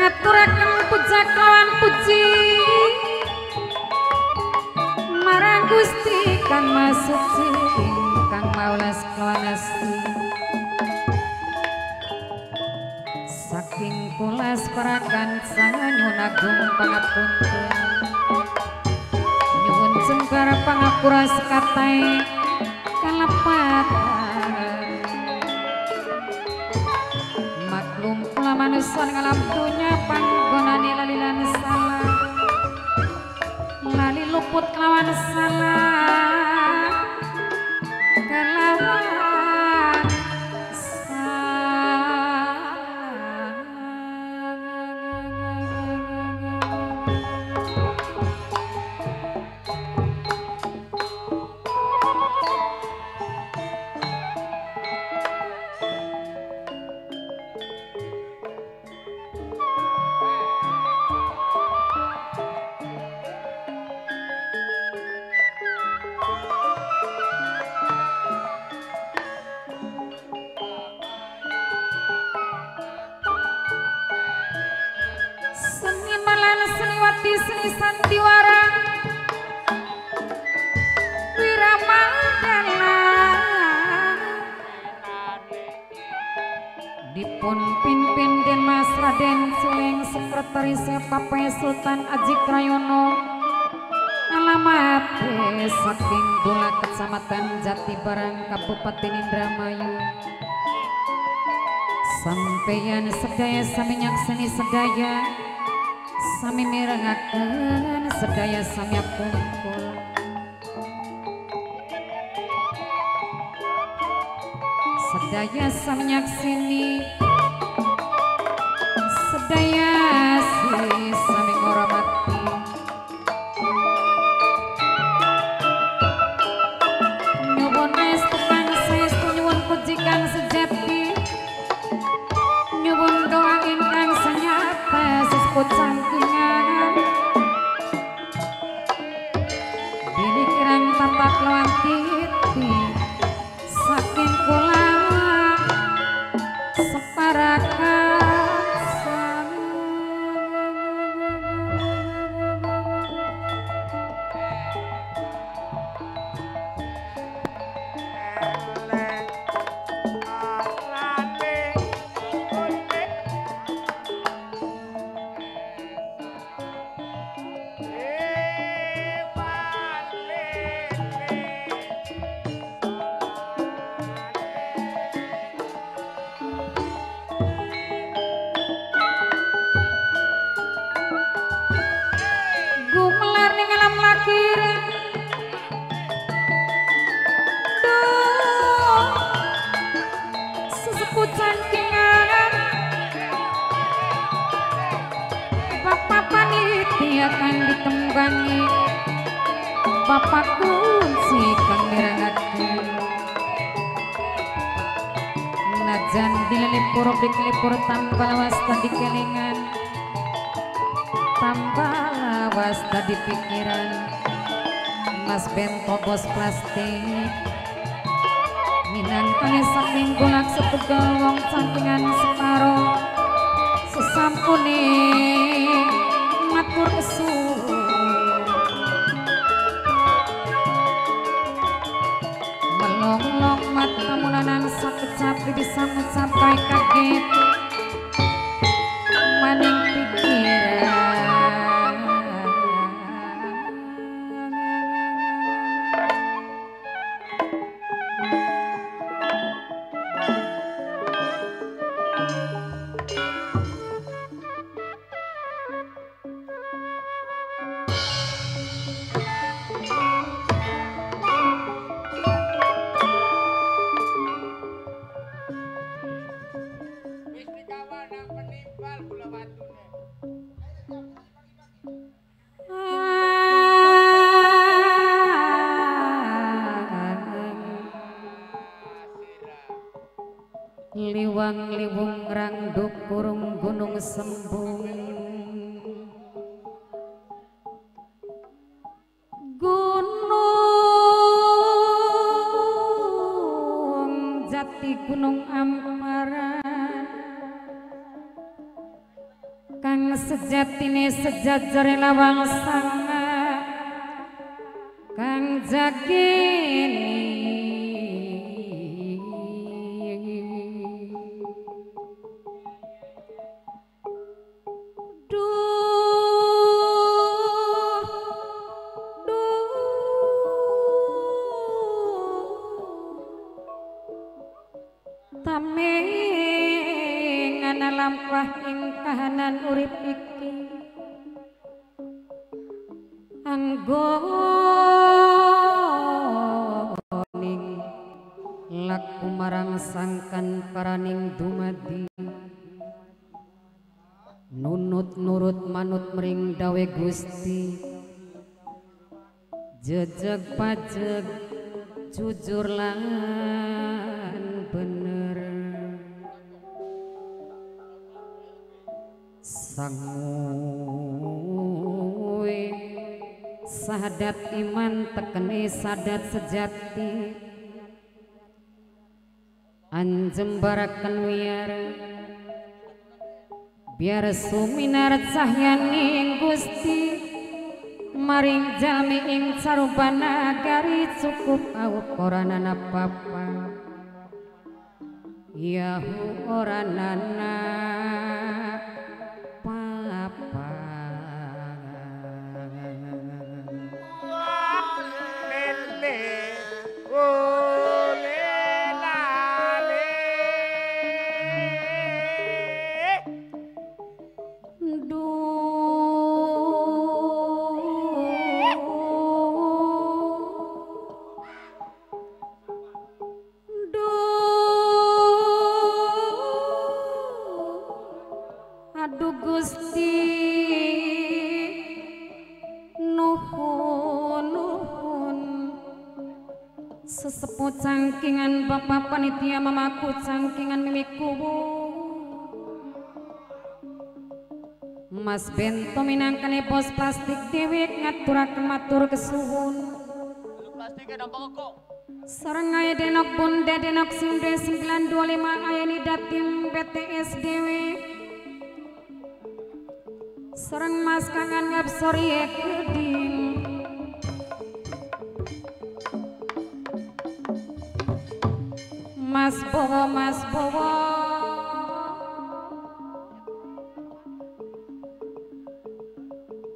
ngaturaken puja kawan puji marang Gusti Kang Masuci Kang Maulas kawan asti saking pulas paragan sang nyuwun agung pangapunten nyuwun jengkar pangapura sekatae kalepatan maklum kula manusa ngalam dunya panggonane lali lan salah lali luput kelawan salah kelawan seni sandiwara Wiramandala dipun pimpin Den Mas Raden Suleng Sekretaris Papai Sultan Aji Krayono alamat saking Dola Kecamatan Jatibarang Kabupaten Indramayu sampeyan sedaya sami nyakseni sedaya sami mirengaken sedaya sami kumpul sedaya sami nyakseni sedaya sami ngormati nyuwun estu kang saestu nyuwun puji kang sejati nyuwun doa ingkang senyata seseput sangkingan dini kirang tapak lawan titi saking kula separakan akan ditembani Bapak kunci kang mirengaken najan dilelipur dikelipur tambah wasta di kelingan tambah wasta di pikiran Mas Bento bos plastik minangkane saking golak sepegel wong sampingan separo sesampune matur kesuwun melong-long mat kamunanan sakit-sakit bisa mencapai kaget maning pikiran dukurung gunung sembung gunung jati gunung amparan kang sejatine sejajar lawang sanga kang jagini tamengana lampah ing kahanan urip iki anggoning laku marang sangkan paraning dumadi nunut nurut manut mring dawe Gusti jejeg pajeg jujur lan bener sanguwe sahadat iman tekene sadat sejati anjembaraken wiar biar suminar cahyaning Gusti maring jalmi ing sarubana gari cukup awukoranana papa yahu oranana papa lele ole lale aduh Gusti nuhun sesepuh cangkingan Bapak panitia mamaku cangkingan mimiku Mas Bento minangkane pos plastik dewek ngaturaken matur kesuwun plastiknya dampak kok sareng aya denok bunda denok sindre 925 ayani datim BTS dewek sareng Mas kangen ngabsori keding Mas Bowo Mas Bowo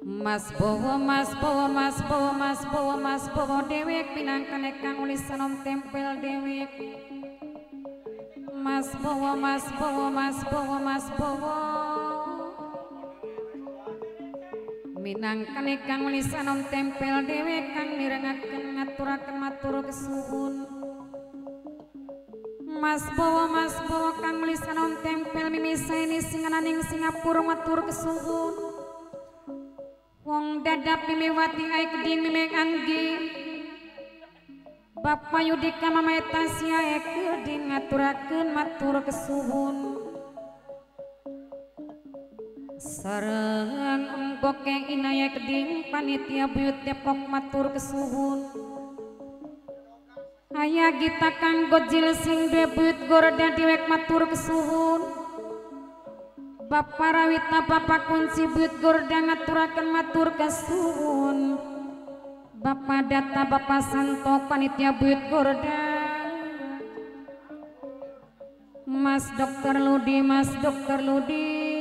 Mas Bowo Mas Bowo Mas Bowo Mas Bowo Mas Bowo dewek pinangkane kang ulisan om tempel dewek Mas Bowo Mas Bowo Mas Bowo Mas Bowo minangkane kang ulisan om tempel dewek kang mirengaken ngaturaken matur kesuwun Mas Bowo kang ulisan om tempel mimisaini singananing Singapura matur kesuwun wong dadap mimiwati ai keding mimeng anggi Bapak Yudika Mamaeta siae keding ngaturaken matur kesuwun sareng enggoke inaya keding panitia buyut Depok matur kesuwun aya gita kanggo jil sing duwe buyut gorda diwek matur kesuwun Bapak Rawita Bapak Kunci buyut gorda ngaturaken matur kesuwun Bapak Data Bapak Santo panitia buyut gorda Mas Dokter Ludi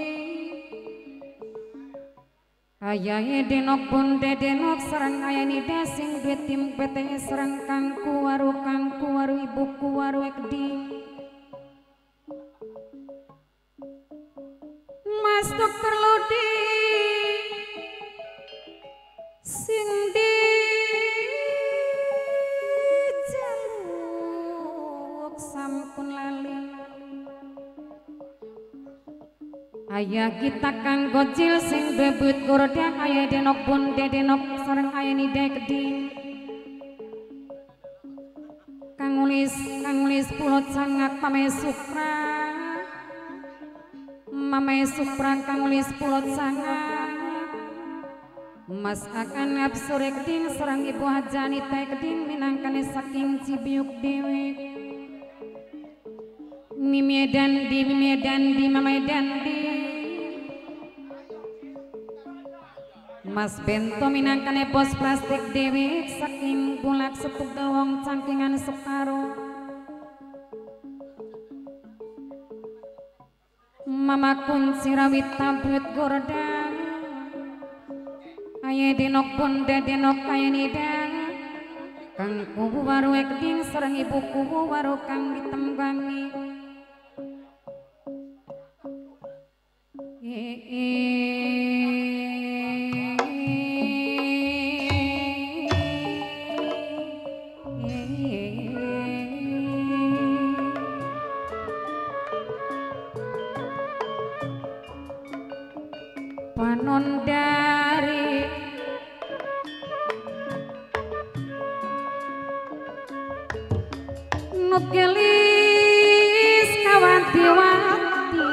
ayahe denok bonde denok sareng ayani dasing duwe tim BTS sareng kangku waru ibuku waru keding Mas Dokter Ludi sing di jaluk sampun lali aya kita kanggo jil sing bebut gorda aya denok bonde denok sareng aya nida keding kang ulis pulot sangat pamesukra Mamai suprang kang ulis pulot sangat Mas akan absure keding serang ibu hajani tay keding minangkane saking Cibiuk dewe Mimi dandi mamai dandi Mas bento minangkane bos plastik dewe saking bulak setugel wong cangkingan sekaro Mama kunci rawit tabut gordang Aye denok bonda denok kaya nidang Kang kubu waru ekding serang ibu kubu waru kang ditembanggi Panon dari nugelis kawanti-wanti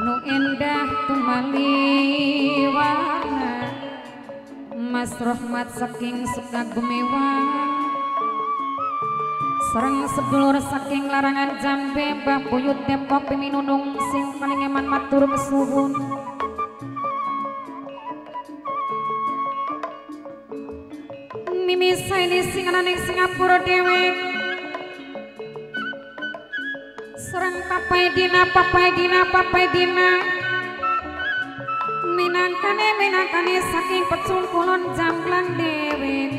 nu endah tumaliwana Mas Rohmat saking suka gumiwang Serang sedulur saking larangan Jambe Mbah Buyut Depok piminunung sing paling eman matur kesuwun Mimi saini sing ananing Singapura dewe Serang papai dina minangkane saking pecung kulon jamblang dewe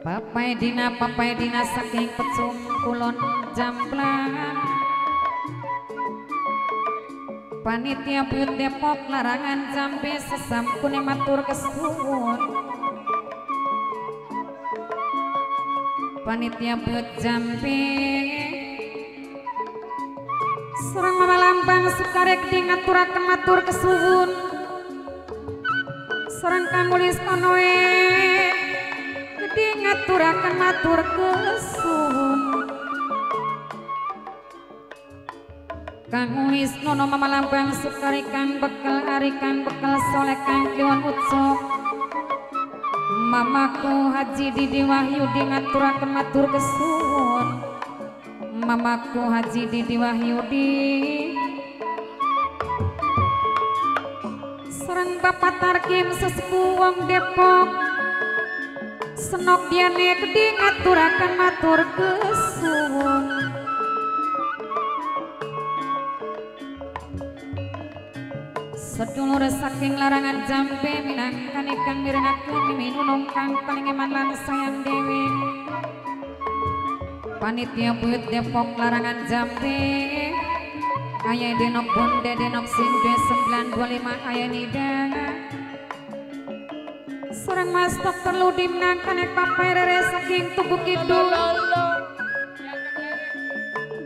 Papai dina saking pecung kulon jamblang Panitia Buyut Depok larangan Jambe sesampune matur kesuwun Panitia Buyut Jambe Serang Mama Lambang Sukarek di ngaturaken matur kesuwun Serang kang nulis konoe gede ngaturaken matur kesuwun Kang nulis nono Mama Lambang Sukarikan bekal arikan bekal soleh kang kiwan utsok Mamaku Haji Didi Wahyudi ngaturaken matur kesuwun Mamaku Haji Didi Wahyudi Serang Bapak Tarkim sesepuh wong Depok Senok diane gede ngaturaken matur kesuwun Sedulur saking larangan Jambe minangkane kang mirenakeun miminunung kang paling eman lan sayang dewe Panitia Buyut Depok larangan Jambe Aya denok bonde denok singbe 925 aya nidang Serang Mas Dokter Ludi minangkane papai rere saking Tugu Kidul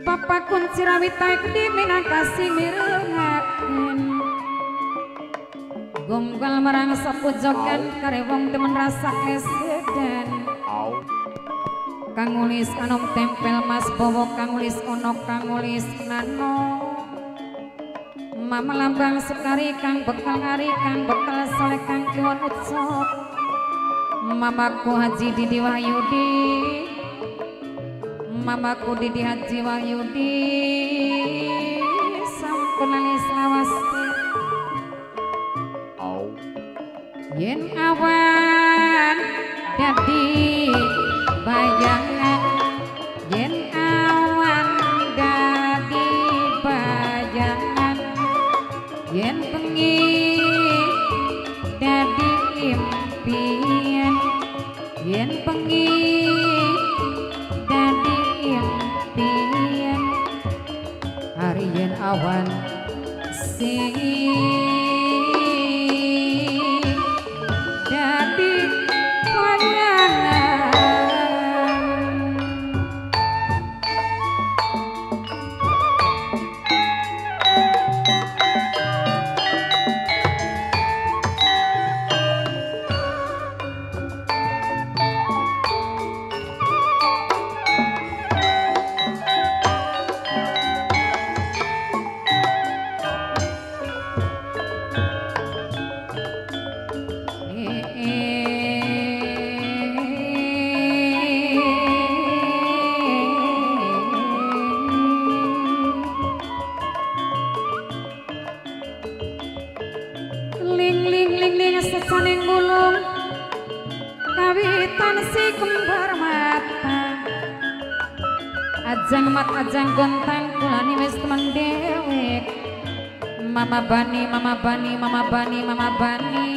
Bapak kunci rawit tay gede minangkasi mirengakeun Gomgal marang sapu jogan kare wong demen rasa esedan Kang nulis anom tempel Mas Bowo kang nulis ono kang nulis nano Mama Lambang Sukari kang bekal ngari kang bekal soleh kang kiwon utsok Mamaku Haji Didi Wahyudi Mamaku Didi Haji Wahyudi sampun alis lawasti Yen awan dadi bayangan Yen awan dadi bayangan Yen bengi dadi impian Yen bengi dadi impian Hari yen awan sing ling ling ling ling sesaning bulung kawitan si kembar mata ajang mat ajang gontan kulani wis temen dewek mama bani mama bani mama bani mama bani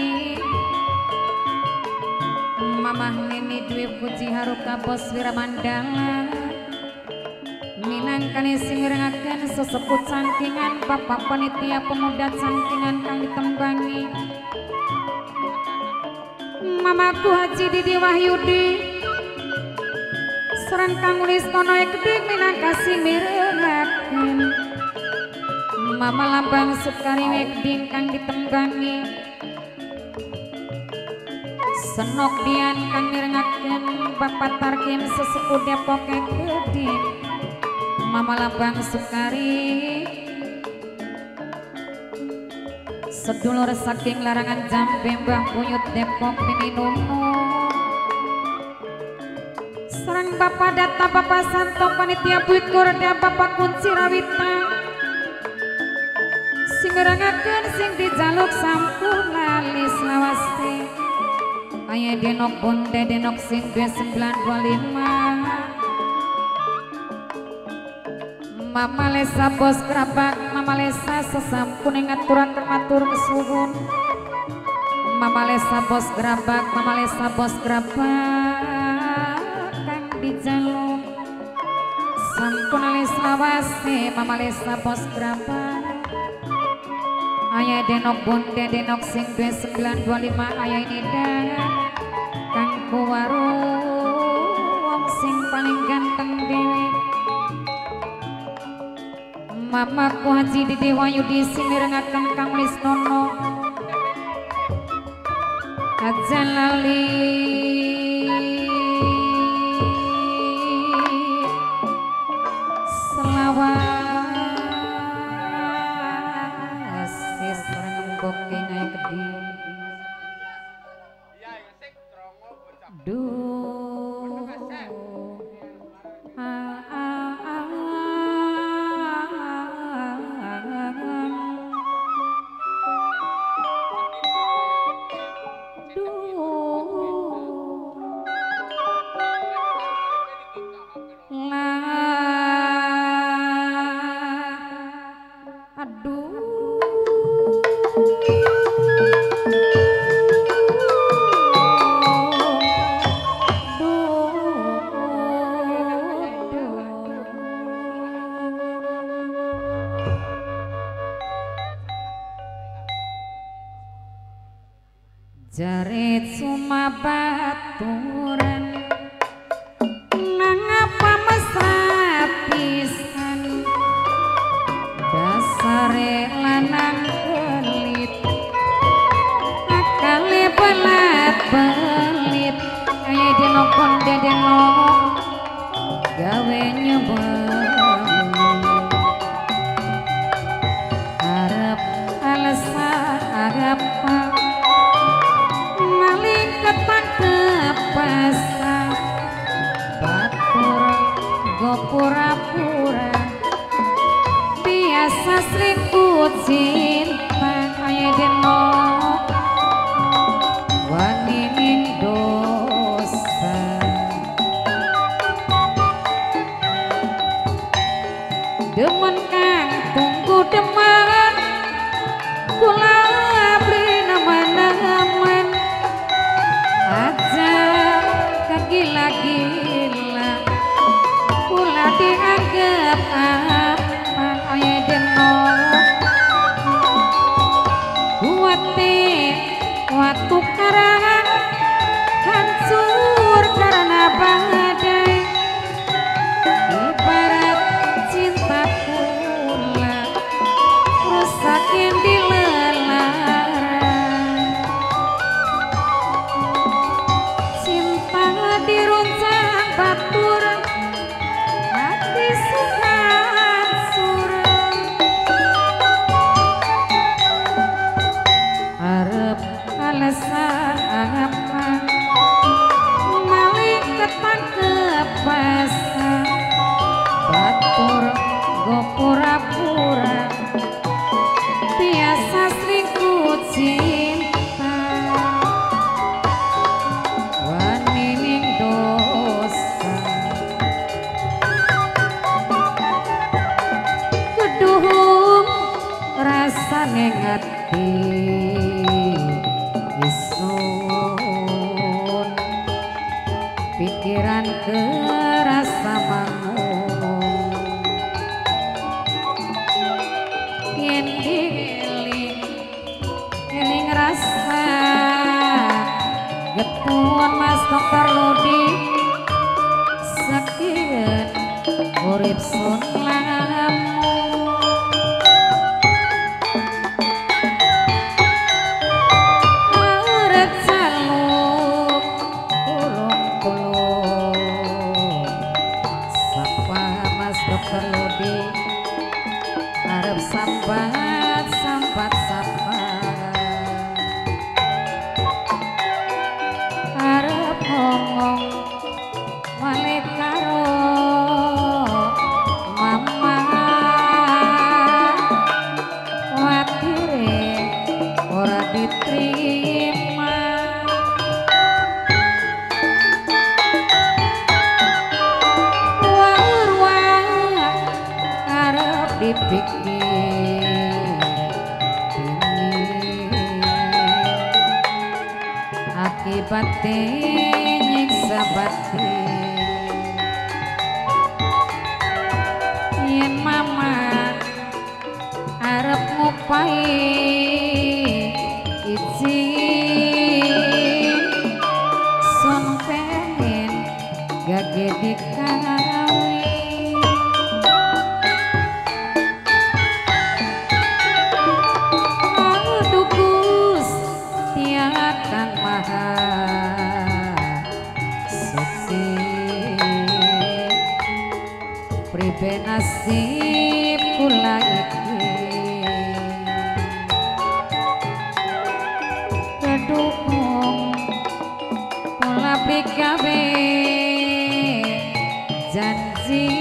mama nini dwi puji haruka bos wiramandala minangkani singirengaken seseput sangkingan bapak panitia pemuda sangkingan kang ditembangi mamaku Haji Didi Wahyudi serang kang Ulistono ekdik minangka singirengaken mama lambang Sukari ekdik kang ditembangi senok dian kang mirengaken bapak Tarkim sesepuh Depok ekdik mama lambang Sukari sedulur saking larangan Jambe Mbah Buyut Depok Mininono serang bapak Data bapak Santo panitia Buyut Gorda bapak Kunci Rawita sing ngerangaken sing dijaluk sampun lali selawase aya denok bonde denok sing 2925 Mama Lesa bos gerabak Mama Lesa sesampun ngaturaken matur kesuwun Mama Lesa bos gerabak Mama Lesa bos gerabak kang dijaluk sampun alis lawase Mama Lesa bos gerabak aya denok bonde denok sing 2925 aya ini dah kang kuwarung sing paling ganteng dewe mamaku Haji Didi Wahyudi sing mirengaken kang Lisnono aja lali selawat serang embok kene gede duh Jaret cuma baturan nangapa mesra pisan dasare lanang kelit akale belat belit kaya dinokon dedeno gawe nyebang harap alasan agap pasang batur go pura-pura biasa selingkuh cinta kaya deno waningin dosa demen kang tunggu demen kula abri nama-nama aja kegila-gila kula dianggap apa kaya deno kuat rasane ngati isun pikiran kerasa bangun yen eling rasa getuan Mas Dokter Lodi sakit urip sun lamun arep saluk tulung sapa Mas Dokter Lodi arep sambat sambat arep ngomong balik karo mama watire ora diterima war-war arep dipikir akibatnya nyiksa batin yen mama arep ngupai izin son pengen gage dikawin aduh Gusti kang maha suci pribe nasib kula iki kedukung kula bikabe janji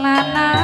lana